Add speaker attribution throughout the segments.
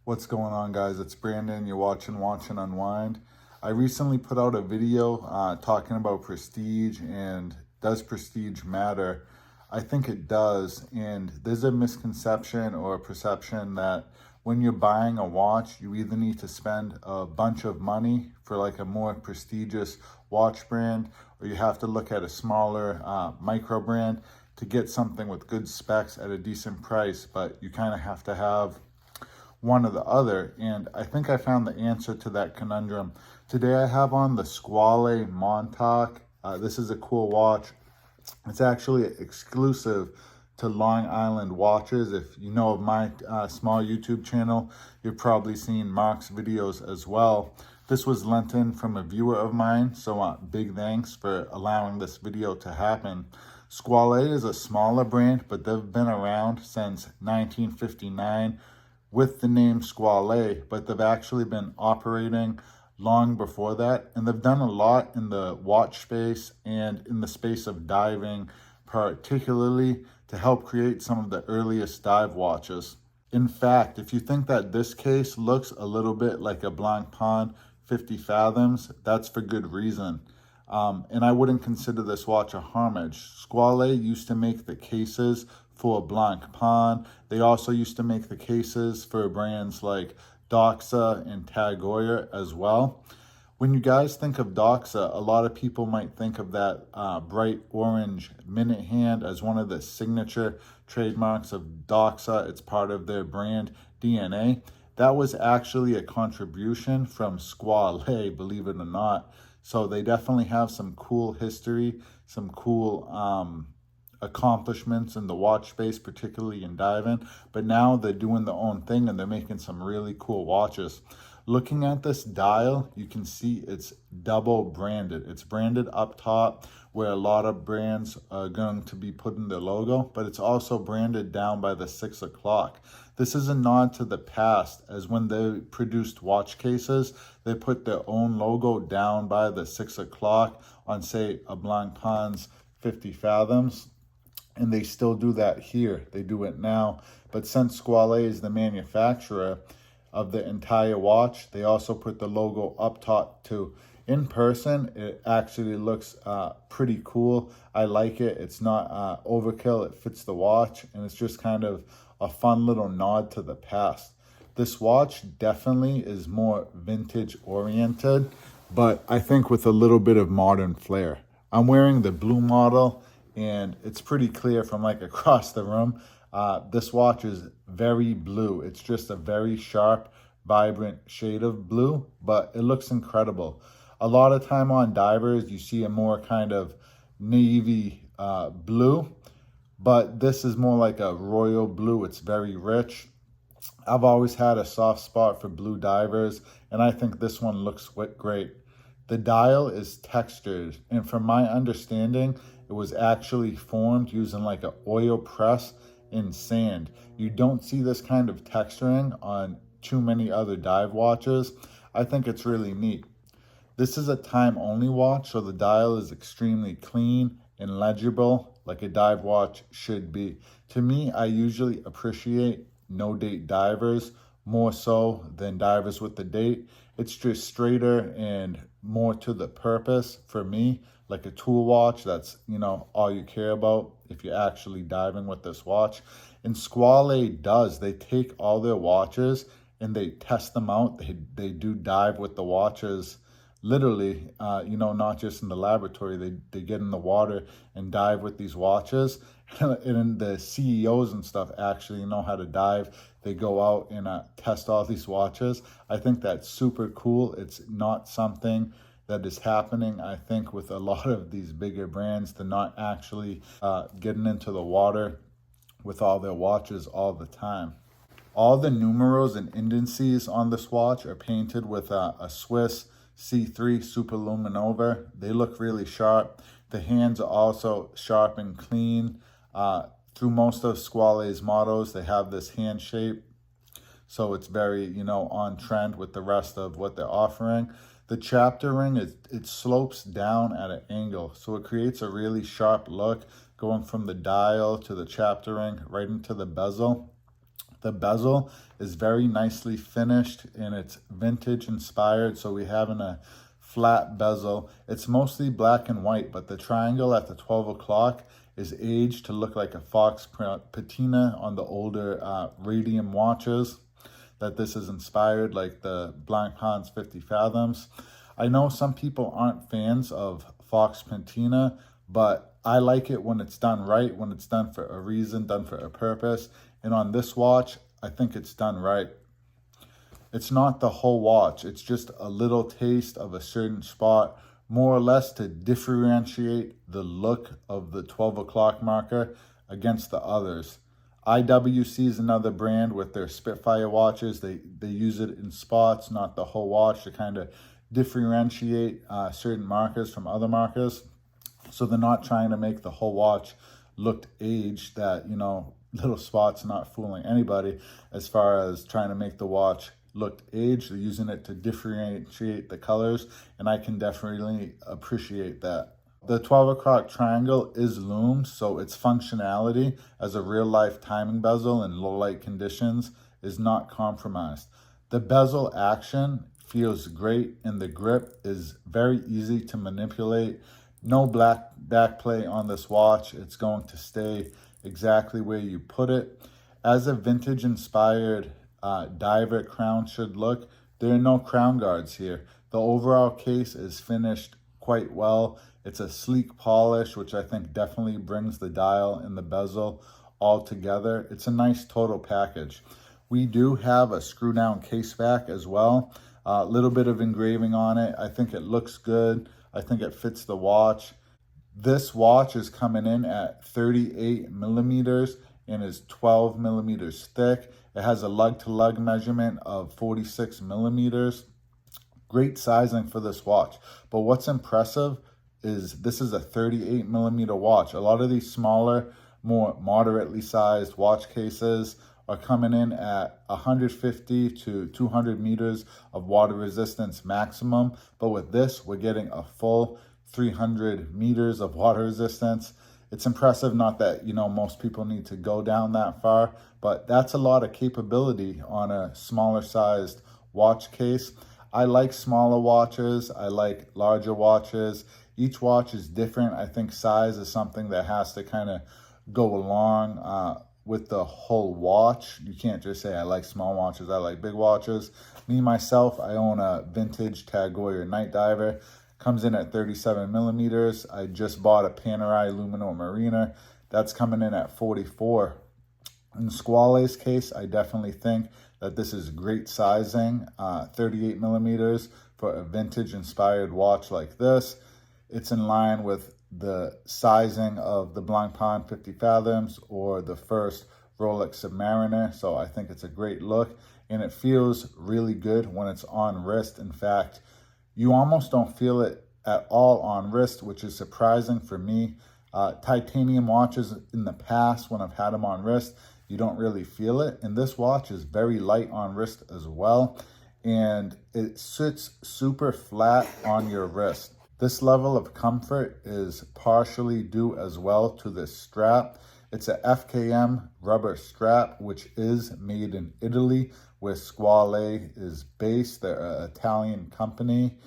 Speaker 1: What's going on, guys? It's Brandon. You're watching Watch and Unwind. I recently put out a video talking about prestige and does prestige matter? I think it does, and there's a misconception or a perception that when you're buying a watch, you either need to spend a bunch of money for like a more prestigious watch brand, or you have to look at a smaller micro brand to get something with good specs at a decent price, but you kind of have to have one or the other. And I think I found the answer to that conundrum. Today I have on the Squale Montauk. This is a cool watch. It's actually exclusive to Long Island watches. If you know of my small YouTube channel, you've probably seen Mark's videos as well. This was lent in from a viewer of mine, so big thanks for allowing this video to happen. Squale is a smaller brand, but they've been around since 1959 with the name Squale, but they've actually been operating long before that, and they've done a lot in the watch space and in the space of diving, particularly to help create some of the earliest dive watches. In fact, if you think that this case looks a little bit like a Blancpain 50 Fathoms, that's for good reason. And I wouldn't consider this watch a homage. Squale used to make the cases for Blancpain. They also used to make the cases for brands like Doxa and Tag Heuer as well. When you guys think of Doxa, a lot of people might think of that bright orange minute hand as one of the signature trademarks of Doxa. It's part of their brand DNA. That was actually a contribution from Squale, believe it or not. So they definitely have some cool history, some cool accomplishments in the watch space, particularly in diving. But now they're doing their own thing and they're making some really cool watches. Looking at this dial, you can see it's double branded. It's branded up top where a lot of brands are going to be putting their logo, but it's also branded down by the 6 o'clock. This is a nod to the past, as when they produced watch cases, they put their own logo down by the 6 o'clock on, say, a Blancpain's 50 Fathoms. And they still do that here. They do it now. But since Squale is the manufacturer of the entire watch, they also put the logo up top too. In person, it actually looks pretty cool. I like it. It's not overkill. It fits the watch, and it's just kind of a fun little nod to the past. This watch definitely is more vintage oriented, but I think with a little bit of modern flair. I'm wearing the blue model, and it's pretty clear from like across the room. This watch is very blue. It's just a very sharp, vibrant shade of blue, but it looks incredible. A lot of time on divers, you see a more kind of navy blue, but this is more like a royal blue. It's very rich. I've always had a soft spot for blue divers, and I think this one looks great. The dial is textured, and from my understanding, it was actually formed using like an oil press in sand. You don't see this kind of texturing on too many other dive watches. I think it's really neat. This is a time-only watch, so the dial is extremely clean and legible, like a dive watch should be. To me, I usually appreciate no-date divers more so than divers with the date. It's just straighter and more to the purpose for me, like a tool watch that's, all you care about if you're actually diving with this watch. And Squale does. They take all their watches and they test them out. They do dive with the watches, literally, not just in the laboratory. They get in the water and dive with these watches. And the CEOs and stuff actually know how to dive. They go out and test all these watches. I think that's super cool. It's not something that is happening, I think, with a lot of these bigger brands. They're not actually getting into the water with all their watches all the time. All the numerals and indices on this watch are painted with a Swiss C3 Superluminova. They look really sharp. The hands are also sharp and clean. Through most of Squale's models, they have this hand shape, so it's very, on trend with the rest of what they're offering. The chapter ring, it slopes down at an angle, so it creates a really sharp look going from the dial to the chapter ring right into the bezel. The bezel is very nicely finished and it's vintage inspired. So we have a flat bezel. It's mostly black and white, but the triangle at the 12 o'clock is aged to look like a fox patina on the older radium watches that this is inspired, like the Blancpain's 50 Fathoms. I know some people aren't fans of fox patina, but I like it when it's done right, when it's done for a reason, done for a purpose. And on this watch, I think it's done right. It's not the whole watch. It's just a little taste of a certain spot, more or less to differentiate the look of the 12 o'clock marker against the others. IWC is another brand with their Spitfire watches. They use it in spots, not the whole watch, to kind of differentiate certain markers from other markers. So they're not trying to make the whole watch look aged, that, you know, little spots not fooling anybody as far as trying to make the watch look aged. They're using it to differentiate the colors, and I can definitely appreciate that. The 12 o'clock triangle is loomed, so its functionality as a real-life timing bezel in low-light conditions is not compromised. The bezel action feels great, and the grip is very easy to manipulate. No black backplate on this watch. It's going to stay exactly where you put it. As a vintage-inspired diver crown should look, there are no crown guards here. The overall case is finished quite well. It's a sleek polish, which I think definitely brings the dial and the bezel all together. It's a nice total package. We do have a screw down case back as well. A little bit of engraving on it. I think it looks good. I think it fits the watch. This watch is coming in at 38 millimeters and is 12 millimeters thick. It has a lug-to-lug measurement of 46 millimeters. Great sizing for this watch. But what's impressive is this is a 38 millimeter watch. A lot of these smaller, more moderately sized watch cases are coming in at 150 to 200 meters of water resistance maximum. But with this, we're getting a full 300 meters of water resistance. It's impressive, not that, you know, most people need to go down that far, but that's a lot of capability on a smaller sized watch case. I like smaller watches. I like larger watches. Each watch is different. I think size is something that has to kind of go along with the whole watch. You can't just say, I like small watches, I like big watches. Me, myself, I own a vintage Tag Heuer Night Diver. Comes in at 37 millimeters. I just bought a Panerai Luminor Mariner. That's coming in at 44. In Squale's case, I definitely think that this is great sizing, 38 millimeters for a vintage inspired watch like this. It's in line with the sizing of the Blancpain 50 Fathoms or the first Rolex Submariner. So I think it's a great look, and it feels really good when it's on wrist. In fact, you almost don't feel it at all on wrist, which is surprising for me. Titanium watches in the past, when I've had them on wrist, you don't really feel it. And this watch is very light on wrist as well. And it sits super flat on your wrist. This level of comfort is partially due as well to this strap. It's a FKM rubber strap, which is made in Italy, where Squale is based. They're an Italian company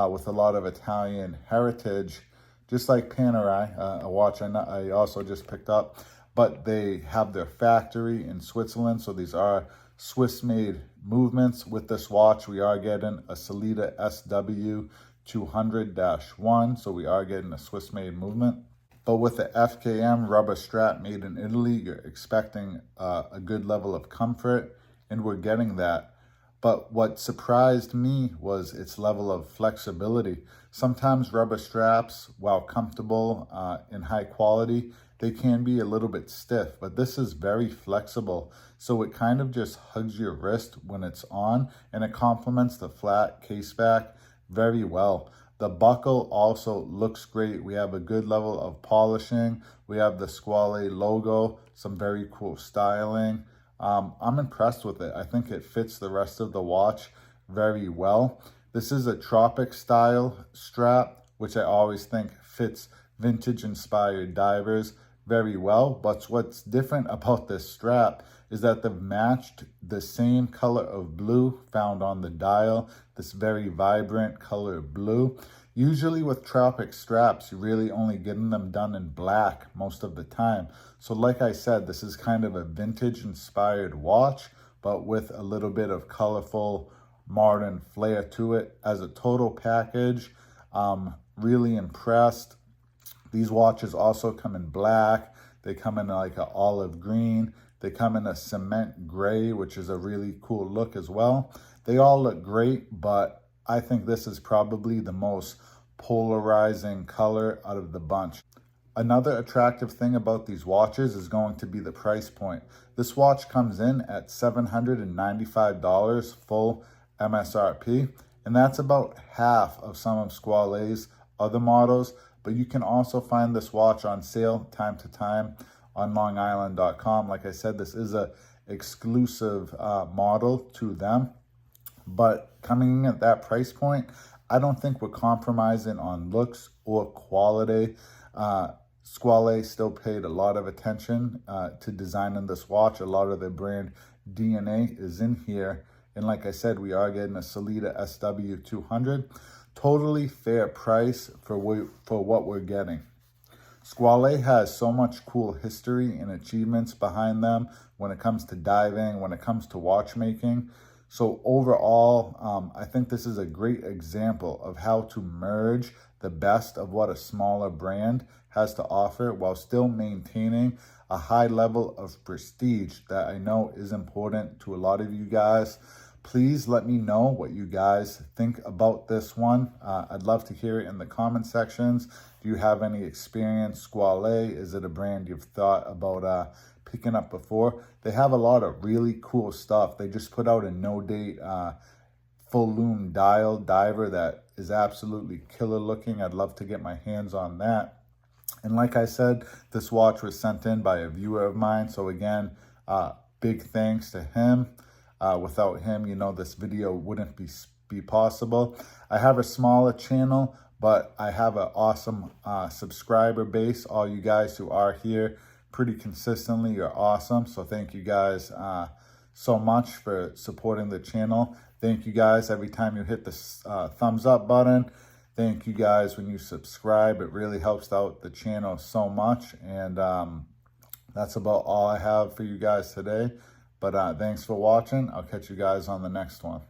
Speaker 1: with a lot of Italian heritage, just like Panerai, a watch I also just picked up. But they have their factory in Switzerland, so these are Swiss-made movements. With this watch, we are getting a Sellita SW 200-1, so we are getting a Swiss-made movement. But with the FKM rubber strap made in Italy, you're expecting a good level of comfort, and we're getting that. But what surprised me was its level of flexibility. Sometimes rubber straps, while comfortable and high quality, they can be a little bit stiff, but this is very flexible. So it kind of just hugs your wrist when it's on, and it complements the flat case back very well. The buckle also looks great. We have a good level of polishing. We have the Squale logo, some very cool styling. I'm impressed with it. I think it fits the rest of the watch very well. This is a tropic style strap, which I always think fits vintage inspired divers very well. But what's different about this strap is that they've matched the same color of blue found on the dial, this very vibrant color of blue. Usually with Tropic straps, you're really only getting them done in black most of the time. So like I said, this is kind of a vintage inspired watch, but with a little bit of colorful modern flair to it. As a total package, really impressed. These watches also come in black. They come in like an olive green. They come in a cement gray, which is a really cool look as well. They all look great, but I think this is probably the most polarizing color out of the bunch. Another attractive thing about these watches is going to be the price point. This watch comes in at $795 full MSRP, and that's about half of some of Squale's other models, but you can also find this watch on sale time to time on longisland.com. Like I said, this is a exclusive model to them, but coming in at that price point, I don't think we're compromising on looks or quality. Squale still paid a lot of attention to designing this watch. A lot of their brand DNA is in here. And like I said, we are getting a Sellita SW200. Totally fair price for what we're getting. Squale has so much cool history and achievements behind them when it comes to diving, when it comes to watchmaking. So overall, I think this is a great example of how to merge the best of what a smaller brand has to offer while still maintaining a high level of prestige that I know is important to a lot of you guys. Please let me know what you guys think about this one. I'd love to hear it in the comment sections. Do you have any experience? Squale, is it a brand you've thought about picking up before? They have a lot of really cool stuff. They just put out a no-date full lume dial diver that is absolutely killer looking. I'd love to get my hands on that. And like I said, this watch was sent in by a viewer of mine. So again, big thanks to him. Without him, you know, this video wouldn't be possible. I have a smaller channel, but I have an awesome subscriber base. All you guys who are here pretty consistently, you're awesome. So thank you guys so much for supporting the channel. Thank you guys every time you hit the thumbs up button. Thank you guys when you subscribe. It really helps out the channel so much. And that's about all I have for you guys today. But thanks for watching. I'll catch you guys on the next one.